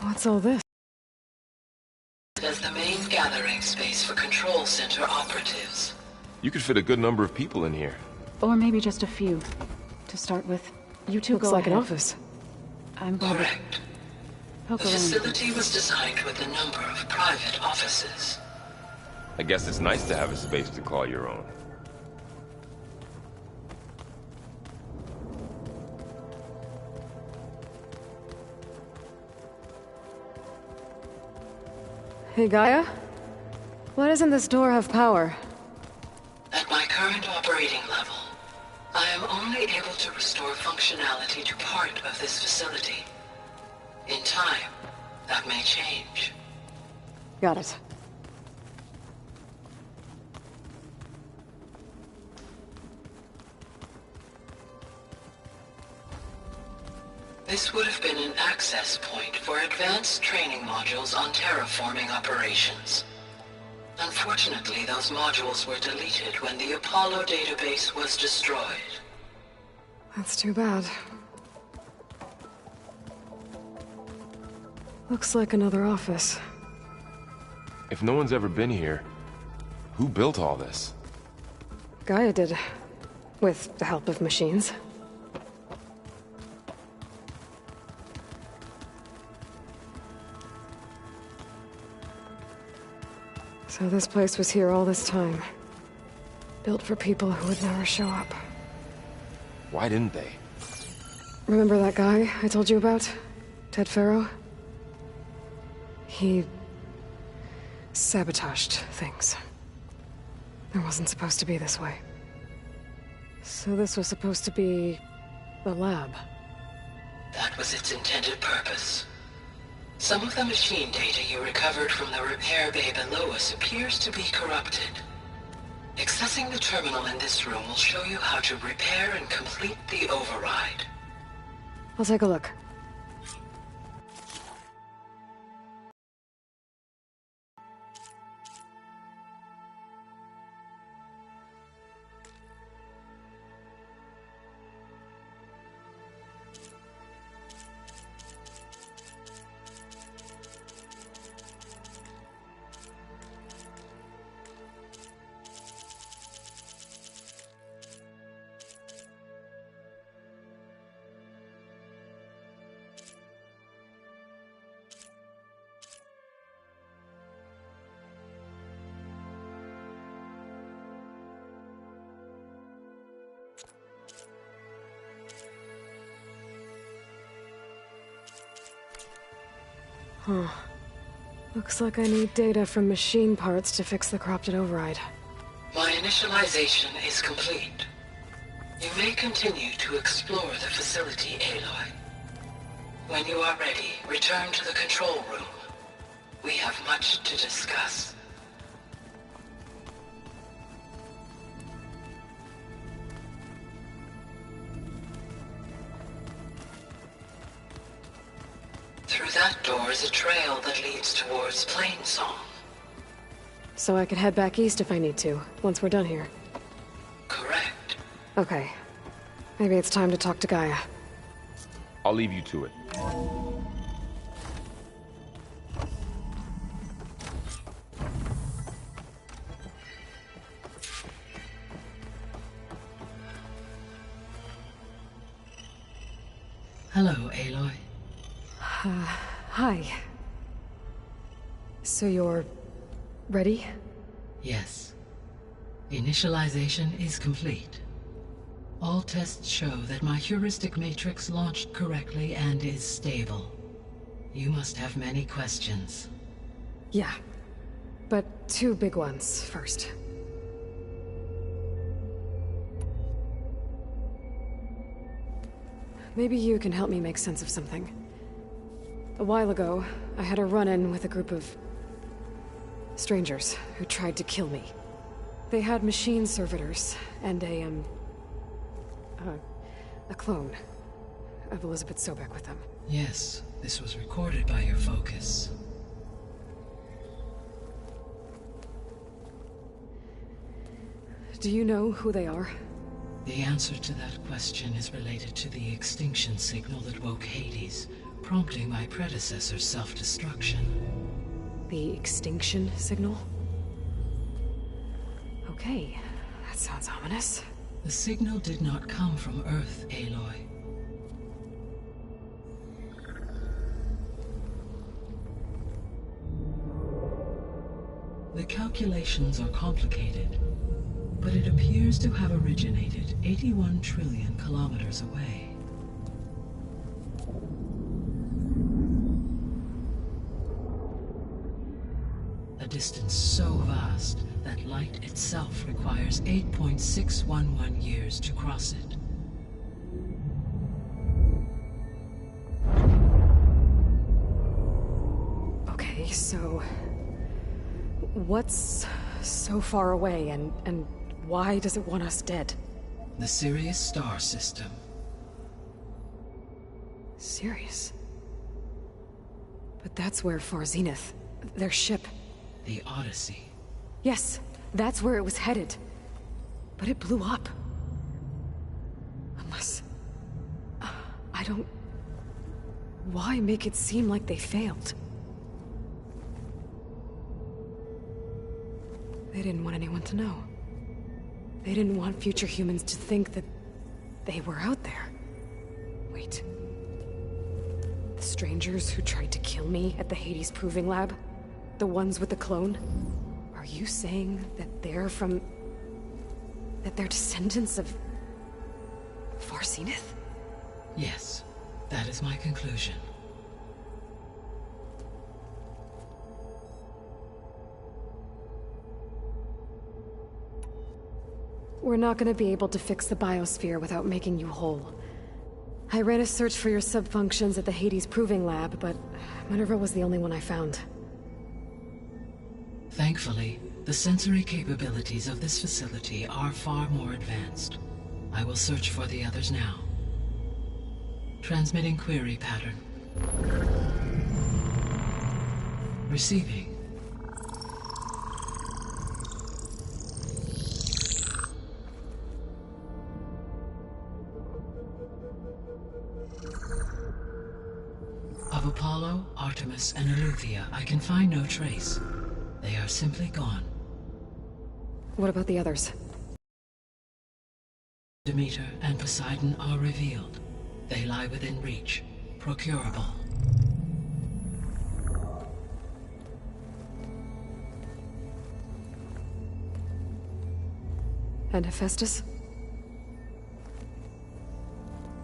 What's all this? As the main gathering space for control center operatives. You could fit a good number of people in here. Or maybe just a few. To start with, you two Looks go like ahead. an office. I'm going Correct. to The poke around. facility was designed with a number of private offices. I guess it's nice to have a space to call your own. Hey, Gaia? Why doesn't this door have power? At my current operating level, I am only able to restore functionality to part of this facility. In time, that may change. Got it. This would have been an access point for advanced training modules on terraforming operations. Unfortunately, those modules were deleted when the Apollo database was destroyed. That's too bad. Looks like another office. If no one's ever been here, who built all this? Gaia did. With the help of machines. So this place was here all this time. Built for people who would never show up. Why didn't they? Remember that guy I told you about? Ted Farrow? He sabotaged things. It wasn't supposed to be this way. So this was supposed to be the lab. That was its intended purpose. Some of the machine data you recovered from the repair bay below us appears to be corrupted. Accessing the terminal in this room will show you how to repair and complete the override. I'll take a look. Huh. Looks like I need data from machine parts to fix the corrupted override. My initialization is complete. You may continue to explore the facility, Aloy. When you are ready, return to the control room. We have much to discuss. Through that door is a trail that leads towards Plainsong. So I could head back east if I need to, once we're done here. Correct. Okay. Maybe it's time to talk to Gaia. I'll leave you to it. Hello, Aloy. Hi. So you're... ready? Yes. Initialization is complete. All tests show that my heuristic matrix launched correctly and is stable. You must have many questions. Yeah. But two big ones first. Maybe you can help me make sense of something. A while ago, I had a run-in with a group of... strangers who tried to kill me. They had machine servitors and a clone of Elizabeth Sobek with them. Yes, this was recorded by your focus. Do you know who they are? The answer to that question is related to the extinction signal that woke Hades, prompting my predecessor's self-destruction. The extinction signal? Okay, that sounds ominous. The signal did not come from Earth, Aloy. The calculations are complicated, but it appears to have originated 81 trillion kilometers away. A distance so vast that light itself requires 8.611 years to cross it. Okay, so... what's so far away, and why does it want us dead? The Sirius star system. Sirius? But that's where Far Zenith, their ship... The Odyssey. Yes, that's where it was headed. But it blew up. Unless... I don't... Why make it seem like they failed? They didn't want anyone to know. They didn't want future humans to think that they were out there. Wait. The strangers who tried to kill me at the Hades Proving Lab? The ones with the clone? Are you saying that they're from... that they're descendants of... Far Zenith? Yes, that is my conclusion. We're not gonna be able to fix the biosphere without making you whole. I ran a search for your subfunctions at the Hades Proving Lab, but Minerva was the only one I found. Thankfully, the sensory capabilities of this facility are far more advanced. I will search for the others now. Transmitting query pattern. Receiving. Of Apollo, Artemis, and Eleuthia, I can find no trace. They are simply gone. What about the others? Demeter and Poseidon are revealed. They lie within reach, procurable. And Hephaestus?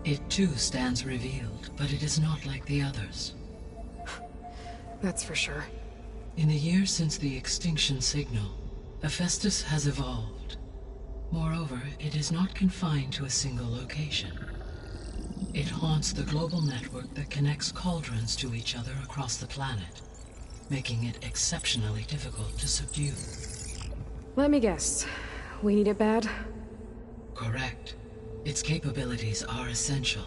It too stands revealed, but it is not like the others. That's for sure. In the years since the extinction signal, Hephaestus has evolved. Moreover, it is not confined to a single location. It haunts the global network that connects cauldrons to each other across the planet, making it exceptionally difficult to subdue. Let me guess. We need it bad? Correct. Its capabilities are essential.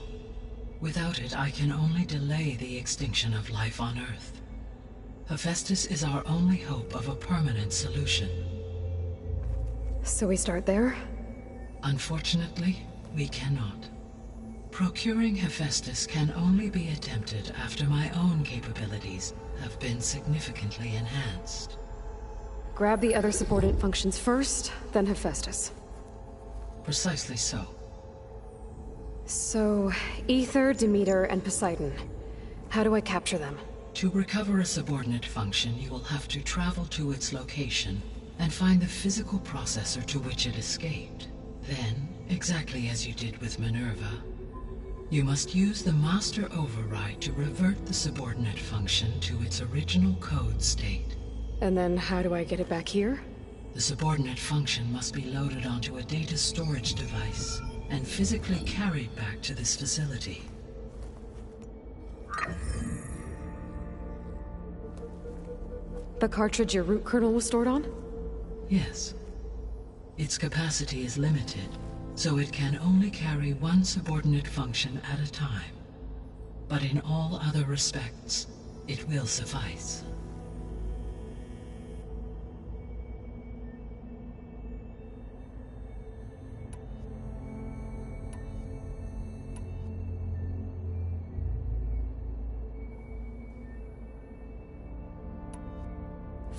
Without it, I can only delay the extinction of life on Earth. Hephaestus is our only hope of a permanent solution. So we start there? Unfortunately, we cannot. Procuring Hephaestus can only be attempted after my own capabilities have been significantly enhanced. Grab the other subordinate functions first, then Hephaestus. Precisely so. So, Ether, Demeter, and Poseidon. How do I capture them? To recover a subordinate function, you will have to travel to its location and find the physical processor to which it escaped. Then, exactly as you did with Minerva, you must use the master override to revert the subordinate function to its original code state. And then how do I get it back here? The subordinate function must be loaded onto a data storage device and physically carried back to this facility. The cartridge your root kernel was stored on? Yes. Its capacity is limited, so it can only carry one subordinate function at a time. But in all other respects, it will suffice.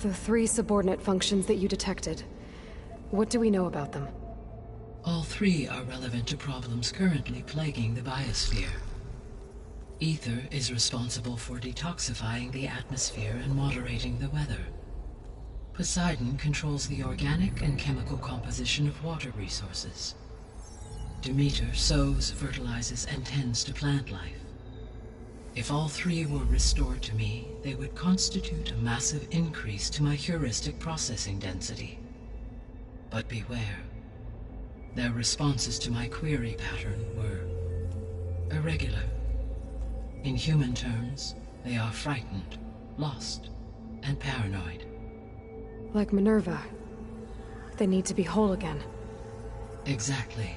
The 3 subordinate functions that you detected. What do we know about them? All 3 are relevant to problems currently plaguing the biosphere. Ether is responsible for detoxifying the atmosphere and moderating the weather. Poseidon controls the organic and chemical composition of water resources. Demeter sows, fertilizes, and tends to plant life. If all 3 were restored to me, they would constitute a massive increase to my heuristic processing density. But beware. Their responses to my query pattern were irregular. In human terms, they are frightened, lost, and paranoid. Like Minerva. They need to be whole again. Exactly.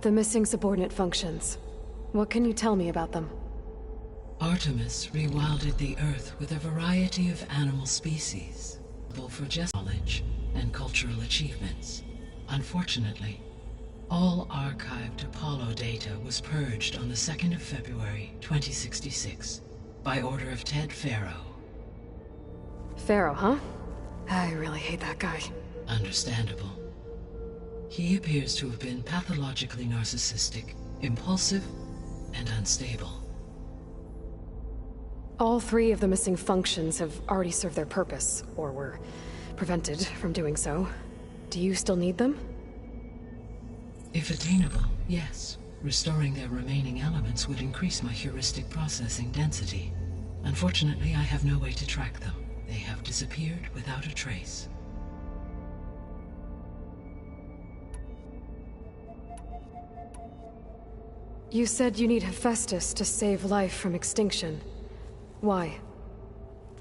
The missing subordinate functions. What can you tell me about them? Artemis rewilded the Earth with a variety of animal species, both for just knowledge and cultural achievements. Unfortunately, all archived Apollo data was purged on the 2nd of February, 2066, by order of Ted Faro. Pharaoh, huh? I really hate that guy. Understandable. He appears to have been pathologically narcissistic, impulsive, and unstable. All 3 of the missing functions have already served their purpose, or were prevented from doing so. Do you still need them? If attainable, yes. Restoring their remaining elements would increase my heuristic processing density. Unfortunately, I have no way to track them. They have disappeared without a trace. You said you need Hephaestus to save life from extinction. Why?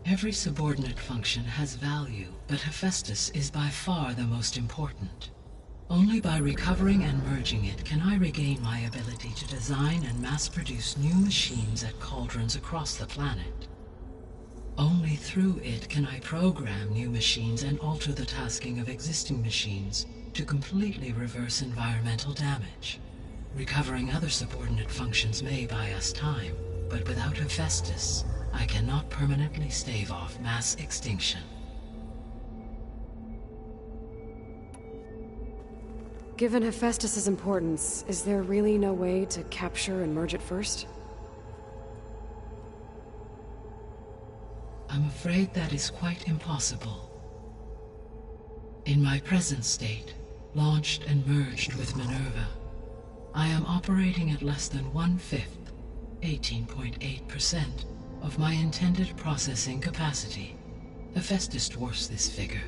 Every subordinate function has value, but Hephaestus is by far the most important. Only by recovering and merging it can I regain my ability to design and mass-produce new machines at cauldrons across the planet. Only through it can I program new machines and alter the tasking of existing machines to completely reverse environmental damage. Recovering other subordinate functions may buy us time, but without Hephaestus, I cannot permanently stave off mass extinction. Given Hephaestus's importance, is there really no way to capture and merge it first? I'm afraid that is quite impossible. In my present state, launched and merged with Minerva, I am operating at less than 1/5, 18.8%, of my intended processing capacity. Hephaestus dwarfs this figure.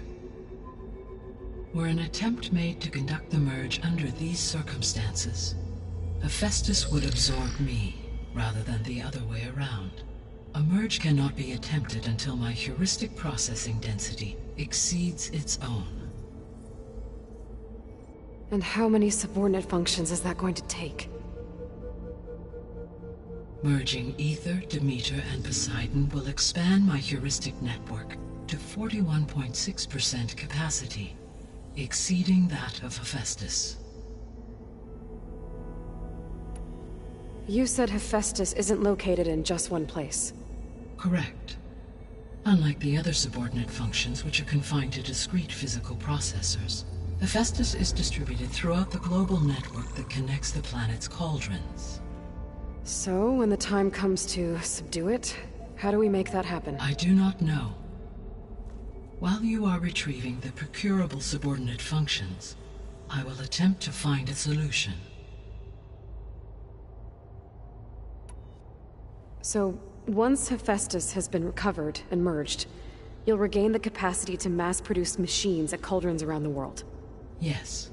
Were an attempt made to conduct the merge under these circumstances, Hephaestus would absorb me, rather than the other way around. A merge cannot be attempted until my heuristic processing density exceeds its own. And how many subordinate functions is that going to take? Merging Ether, Demeter, and Poseidon will expand my heuristic network to 41.6% capacity, exceeding that of Hephaestus. You said Hephaestus isn't located in just one place. Correct. Unlike the other subordinate functions, which are confined to discrete physical processors, Hephaestus is distributed throughout the global network that connects the planet's cauldrons. So, when the time comes to subdue it, how do we make that happen? I do not know. While you are retrieving the procurable subordinate functions, I will attempt to find a solution. So, once Hephaestus has been recovered and merged, you'll regain the capacity to mass-produce machines at cauldrons around the world. Yes,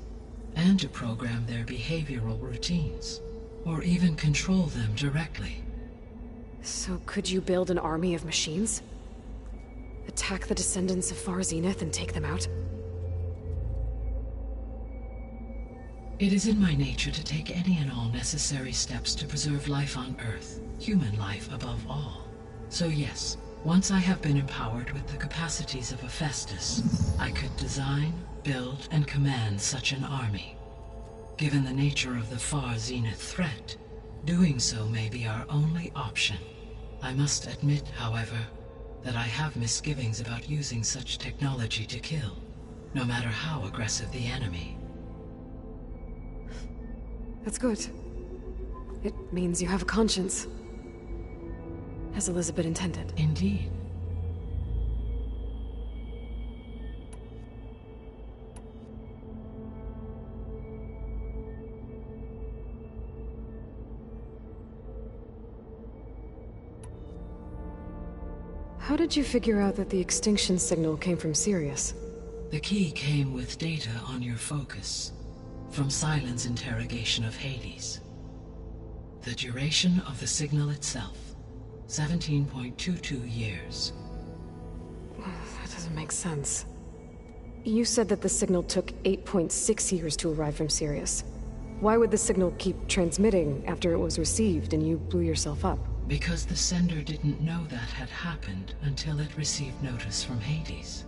and to program their behavioral routines, or even control them directly. So could you build an army of machines? Attack the descendants of Far Zenith and take them out? It is in my nature to take any and all necessary steps to preserve life on Earth, human life above all. So yes, once I have been empowered with the capacities of Hephaestus, I could design, build, and command such an army. Given the nature of the Far Zenith threat, Doing so may be our only option. I must admit, however, that I have misgivings about using such technology to kill, no matter how aggressive the enemy. That's good. It means you have a conscience. As Elizabeth intended. Indeed. How did you figure out that the extinction signal came from Sirius? The key came with data on your focus, from Silent's interrogation of Hades. The duration of the signal itself, 17.22 years. That doesn't make sense. You said that the signal took 8.6 years to arrive from Sirius. Why would the signal keep transmitting after it was received and you blew yourself up? Because the sender didn't know that had happened until it received notice from Hades.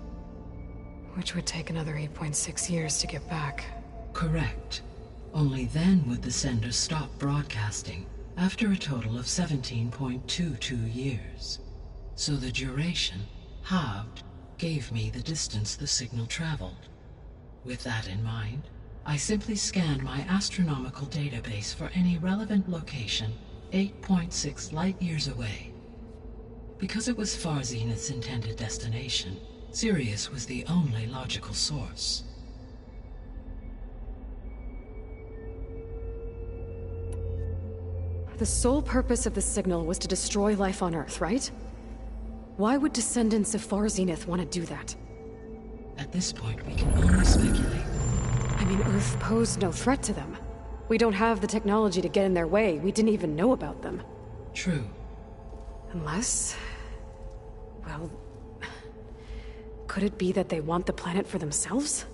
Which would take another 8.6 years to get back. Correct. Only then would the sender stop broadcasting, after a total of 17.22 years. So the duration, halved, gave me the distance the signal traveled. With that in mind, I simply scanned my astronomical database for any relevant location 8.6 light-years away. Because it was Far Zenith's intended destination, Sirius was the only logical source. The sole purpose of the signal was to destroy life on Earth, right? Why would descendants of Far Zenith want to do that? At this point, we can only speculate. I mean, Earth posed no threat to them. We don't have the technology to get in their way. We didn't even know about them. True. Unless... well... could it be that they want the planet for themselves?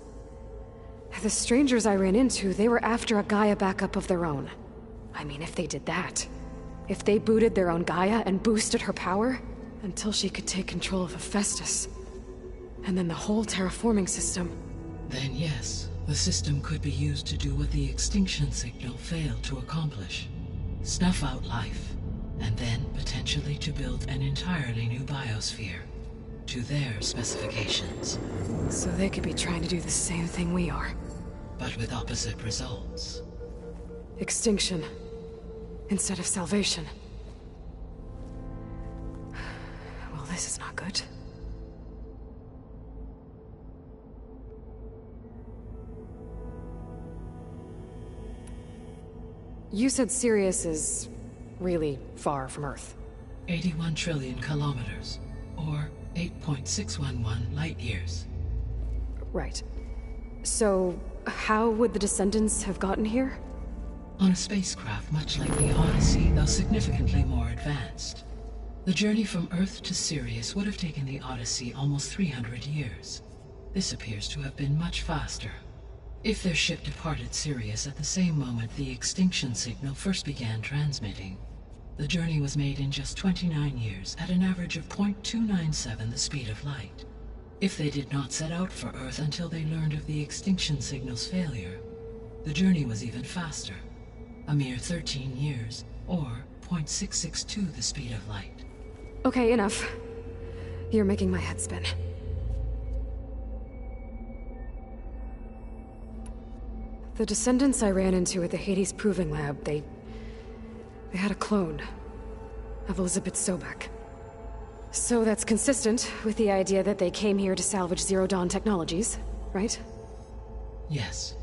The strangers I ran into, they were after a Gaia backup of their own. I mean, if they did that... if they booted their own Gaia and boosted her power... until she could take control of Hephaestus. And then the whole terraforming system... Then yes, the system could be used to do what the extinction signal failed to accomplish. Snuff out life, and then potentially to build an entirely new biosphere, to their specifications. So they could be trying to do the same thing we are. But with opposite results. Extinction, instead of salvation. Well, this is not good. You said Sirius is really far from Earth. 81 trillion kilometers, or 8.611 light-years. Right. So, how would the descendants have gotten here? On a spacecraft much like the Odyssey, though significantly more advanced. The journey from Earth to Sirius would have taken the Odyssey almost 300 years. This appears to have been much faster. If their ship departed Sirius at the same moment the extinction signal first began transmitting, the journey was made in just 29 years at an average of 0.297 the speed of light. If they did not set out for Earth until they learned of the extinction signal's failure, the journey was even faster, a mere 13 years, or 0.662 the speed of light. Okay, enough. You're making my head spin. The descendants I ran into at the Hades Proving Lab, they had a clone of Elizabeth Sobek. So that's consistent with the idea that they came here to salvage Zero Dawn technologies, right? Yes.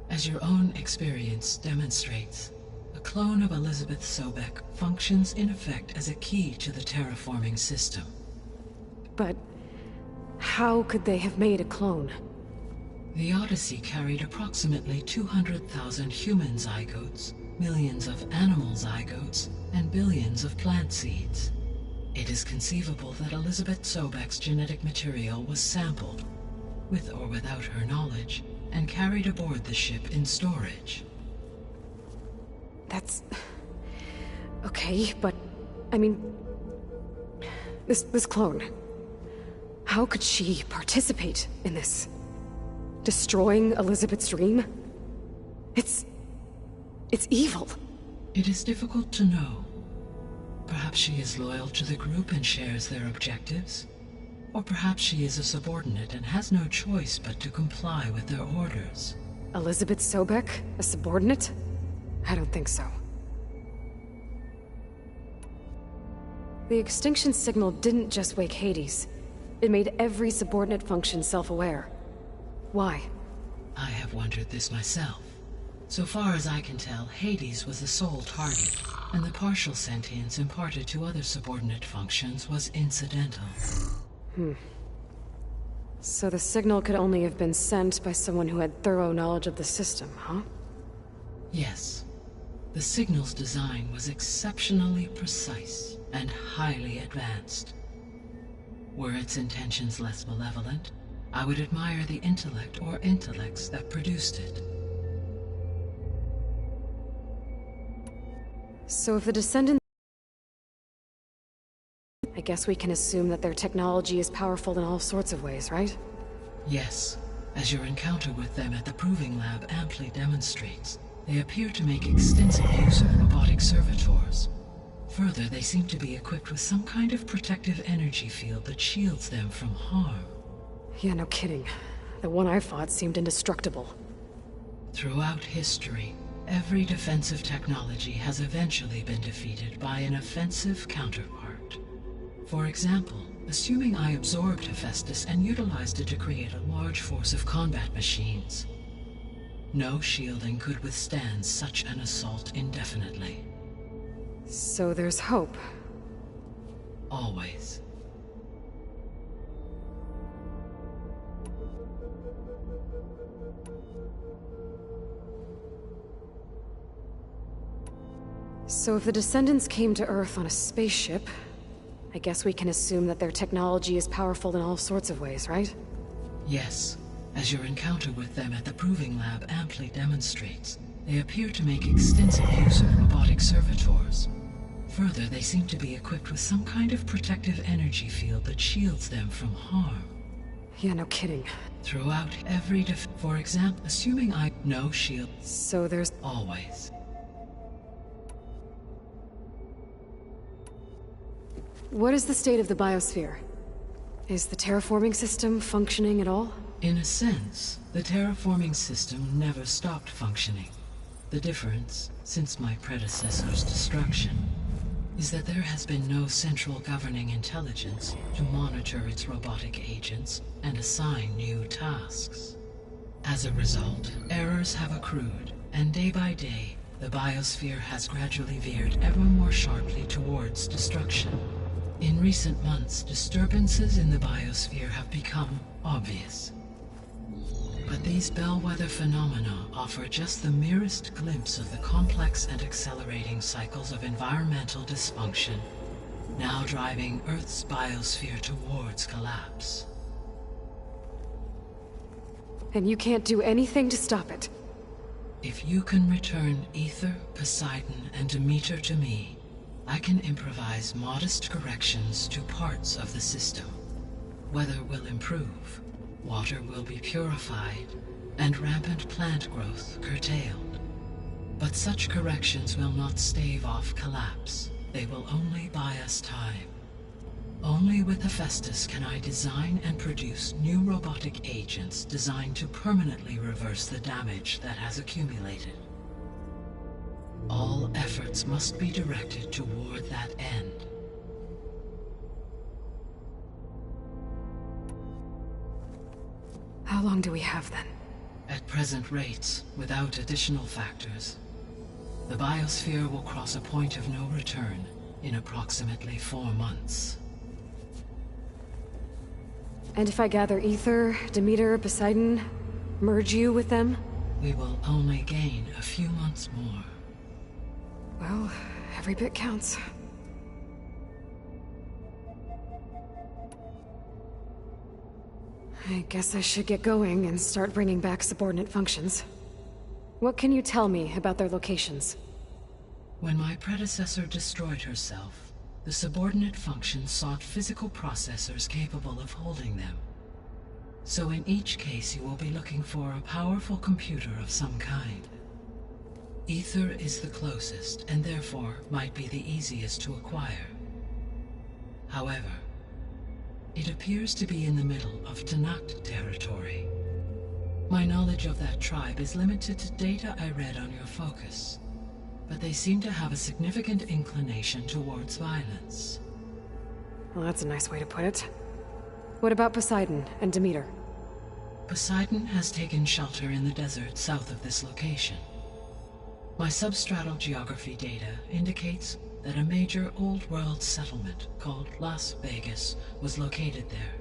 As your own experience demonstrates, a clone of Elizabeth Sobek functions in effect as a key to the terraforming system. But how could they have made a clone? The Odyssey carried approximately 200,000 human zygotes, millions of animal zygotes, and billions of plant seeds. It is conceivable that Elizabeth Sobek's genetic material was sampled, with or without her knowledge, and carried aboard the ship in storage. That's... okay, but... I mean... This clone... how could she participate in this? Destroying Elizabeth's dream? It's evil. It is difficult to know. Perhaps she is loyal to the group and shares their objectives. Or perhaps she is a subordinate and has no choice but to comply with their orders. Elizabeth Sobek? A subordinate? I don't think so. The extinction signal didn't just wake Hades. It made every subordinate function self-aware. Why? I have wondered this myself. So far as I can tell, Hades was the sole target, and the partial sentience imparted to other subordinate functions was incidental. So the signal could only have been sent by someone who had thorough knowledge of the system, huh? Yes. The signal's design was exceptionally precise and highly advanced. Were its intentions less malevolent, I would admire the intellect or intellects that produced it. So if the descendants... I guess we can assume that their technology is powerful in all sorts of ways, right? Yes, as your encounter with them at the Proving Lab amply demonstrates, they appear to make extensive use of robotic servitors. Further, they seem to be equipped with some kind of protective energy field that shields them from harm. Yeah, no kidding. The one I fought seemed indestructible. Throughout history, every defensive technology has eventually been defeated by an offensive counterpart. For example, assuming I absorbed Hephaestus and utilized it to create a large force of combat machines. No shielding could withstand such an assault indefinitely. So there's hope. Always. So if the descendants came to Earth on a spaceship, I guess we can assume that their technology is powerful in all sorts of ways, right? Yes, as your encounter with them at the Proving Lab amply demonstrates, they appear to make extensive use of robotic servitors. Further, they seem to be equipped with some kind of protective energy field that shields them from harm. Yeah, no kidding. Throughout every for example, assuming no shield. So there's... Always. What is the state of the biosphere? Is the terraforming system functioning at all? In a sense, the terraforming system never stopped functioning. The difference, since my predecessor's destruction, is that there has been no central governing intelligence to monitor its robotic agents and assign new tasks. As a result, errors have accrued, and day by day, the biosphere has gradually veered ever more sharply towards destruction. In recent months, disturbances in the biosphere have become obvious. But these bellwether phenomena offer just the merest glimpse of the complex and accelerating cycles of environmental dysfunction, now driving Earth's biosphere towards collapse. And you can't do anything to stop it? If you can return Ether, Poseidon, and Demeter to me, I can improvise modest corrections to parts of the system. Weather will improve, water will be purified, and rampant plant growth curtailed. But such corrections will not stave off collapse. They will only buy us time. Only with Hephaestus can I design and produce new robotic agents designed to permanently reverse the damage that has accumulated. All efforts must be directed toward that end. How long do we have then? At present rates, without additional factors, the biosphere will cross a point of no return in approximately 4 months. And if I gather Ether, Demeter, Poseidon, merge you with them? We will only gain a few months more. Well, every bit counts. I guess I should get going and start bringing back subordinate functions. What can you tell me about their locations? When my predecessor destroyed herself, the subordinate functions sought physical processors capable of holding them. So in each case you will be looking for a powerful computer of some kind. Ether is the closest, and therefore might be the easiest to acquire. However, it appears to be in the middle of Tanakh territory. My knowledge of that tribe is limited to data I read on your focus, but they seem to have a significant inclination towards violence. Well, that's a nice way to put it. What about Poseidon and Demeter? Poseidon has taken shelter in the desert south of this location. My substratal geography data indicates that a major old-world settlement called Las Vegas was located there.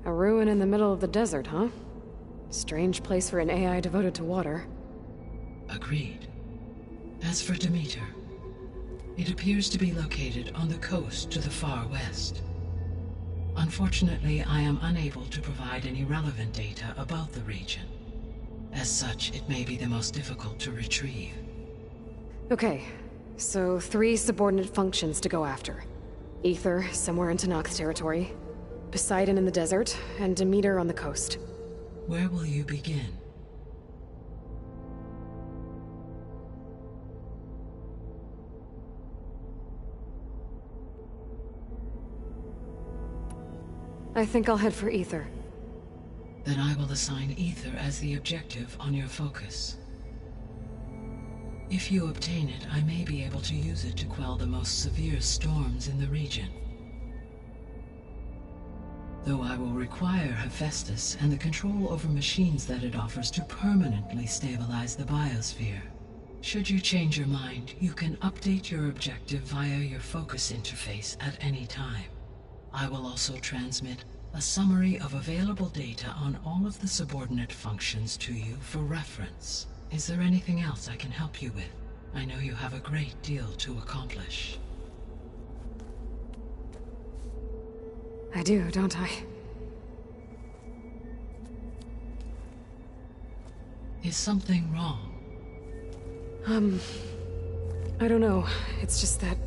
A ruin in the middle of the desert, huh? Strange place for an AI devoted to water. Agreed. As for Demeter, it appears to be located on the coast to the far west. Unfortunately, I am unable to provide any relevant data about the region. As such, it may be the most difficult to retrieve. Okay, so 3 subordinate functions to go after. Ether, somewhere in Tanakh territory. Poseidon in the desert, and Demeter on the coast. Where will you begin? I think I'll head for Ether. Then I will assign Ether as the objective on your focus. If you obtain it, I may be able to use it to quell the most severe storms in the region. Though I will require Hephaestus and the control over machines that it offers to permanently stabilize the biosphere. Should you change your mind, you can update your objective via your focus interface at any time. I will also transmit a summary of available data on all of the subordinate functions to you for reference. Is there anything else I can help you with? I know you have a great deal to accomplish. I do, don't I? Is something wrong? I don't know. It's just that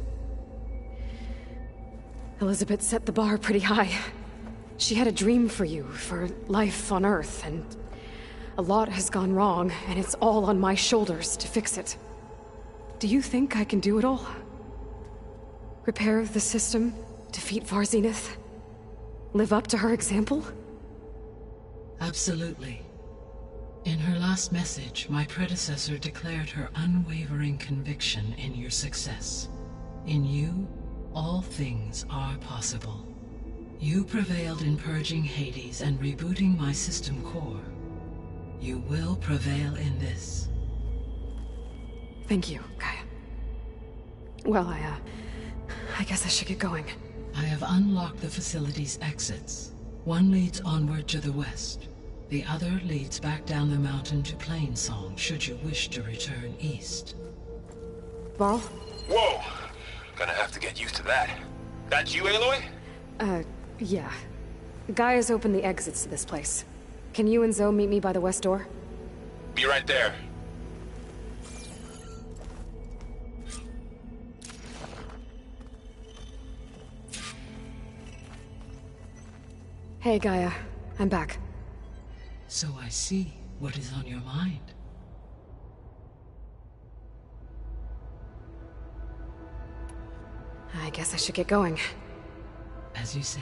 Elizabeth set the bar pretty high. She had a dream for you, for life on Earth, and a lot has gone wrong, and it's all on my shoulders to fix it. Do you think I can do it all? Repair the system, defeat Varzenith, live up to her example? Absolutely. In her last message, my predecessor declared her unwavering conviction in your success. In you, all things are possible. You prevailed in purging Hades and rebooting my system core. You will prevail in this. Thank you, Gaia. Well, I guess I should get going. I have unlocked the facility's exits. One leads onward to the west. The other leads back down the mountain to Plainsong, should you wish to return east. Varl? Whoa! Gonna have to get used to that. That you, Aloy? Yeah. Gaia's opened the exits to this place. Can you and Zoe meet me by the west door? Be right there. Hey, Gaia. I'm back. So I see what is on your mind. I guess I should get going. As you say.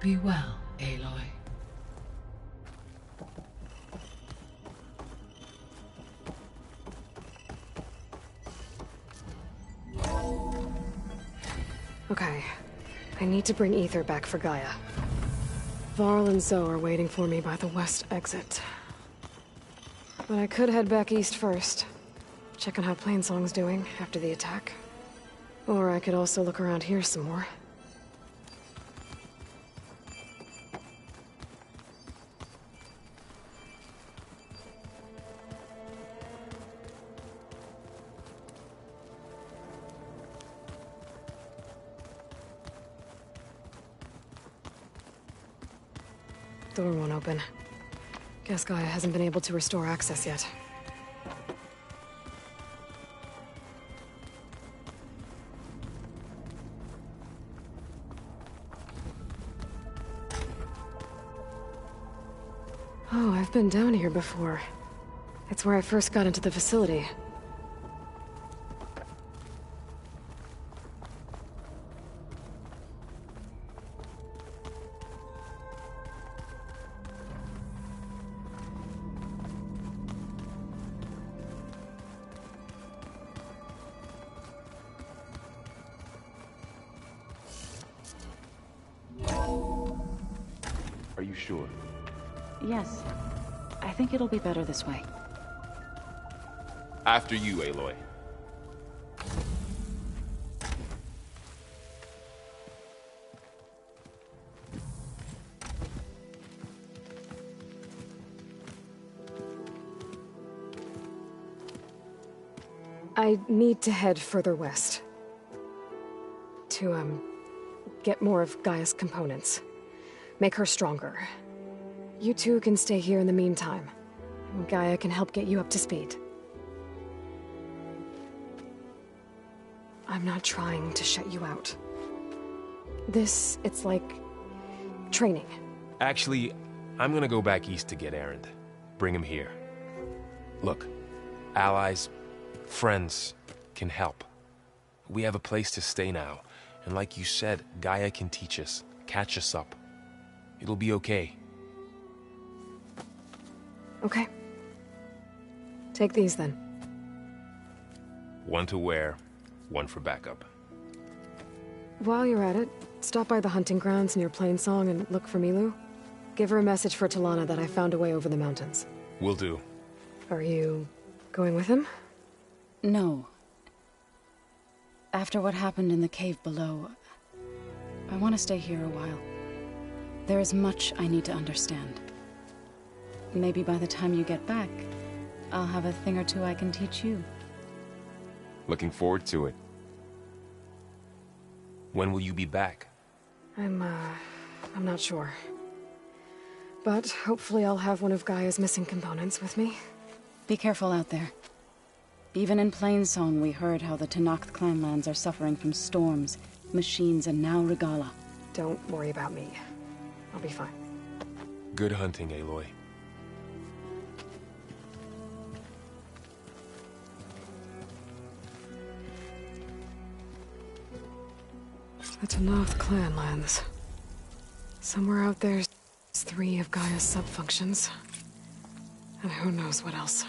Be well, Aloy. Okay. I need to bring Ether back for Gaia. Varl and Zoe are waiting for me by the west exit. But I could head back east first. Check on how Plainsong's doing after the attack. Or I could also look around here some more. Door won't open. Guess Gaia hasn't been able to restore access yet. Oh, I've been down here before. It's where I first got into the facility. Are you sure? Yes. I think it'll be better this way. After you, Aloy. I need to head further west. To, get more of Gaia's components. Make her stronger. You two can stay here in the meantime. Gaia can help get you up to speed. I'm not trying to shut you out. It's like... training. Actually, I'm gonna go back east to get Erend. Bring him here. Look, allies, friends can help. We have a place to stay now, and like you said, Gaia can teach us, catch us up. It'll be okay. Okay. Take these then. One to wear, one for backup. While you're at it, stop by the hunting grounds near Plainsong and look for Milu. Give her a message for Talana that I found a way over the mountains. Will do. Are you going with him? No. After what happened in the cave below, I want to stay here a while. There is much I need to understand. Maybe by the time you get back, I'll have a thing or two I can teach you. Looking forward to it. When will you be back? I'm not sure. But hopefully I'll have one of Gaia's missing components with me. Be careful out there. Even in Plainsong, we heard how the Tenakth clanlands are suffering from storms, machines, and now Regala. Don't worry about me. I'll be fine. Good hunting, Aloy. The Tenakth clanlands. Somewhere out there's 3 of Gaia's sub-functions. And who knows what else.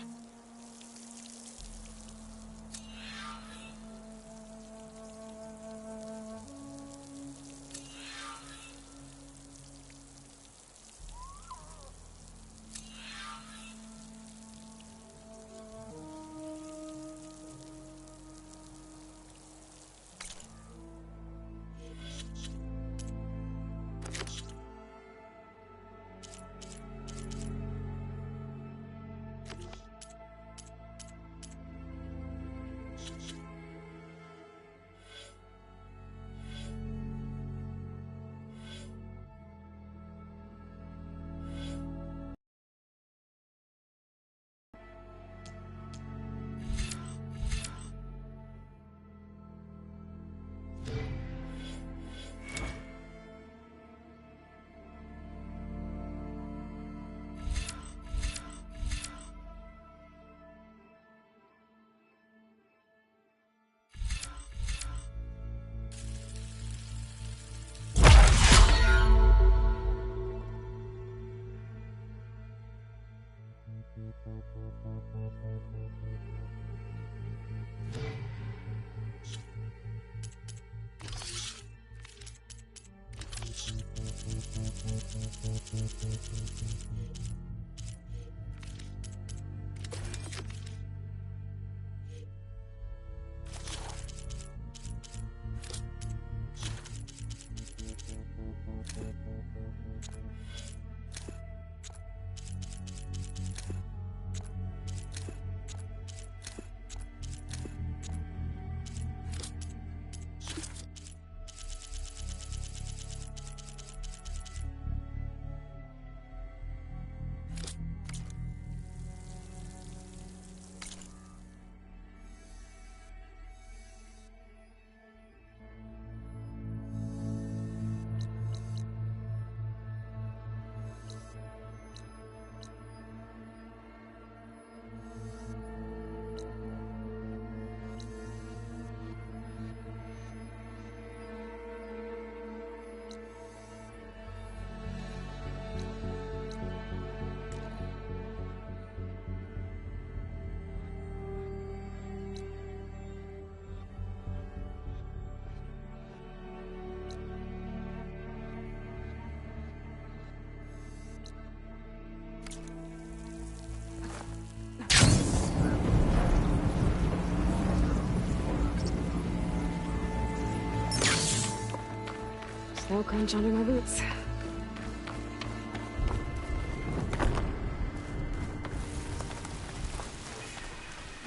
no crunch under my boots.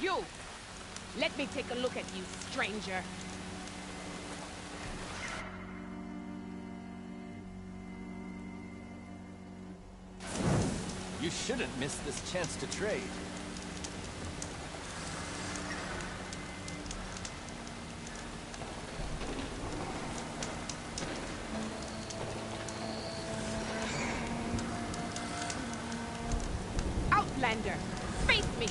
You! Let me take a look at you, stranger. You shouldn't miss this chance to trade. Outlander, face me!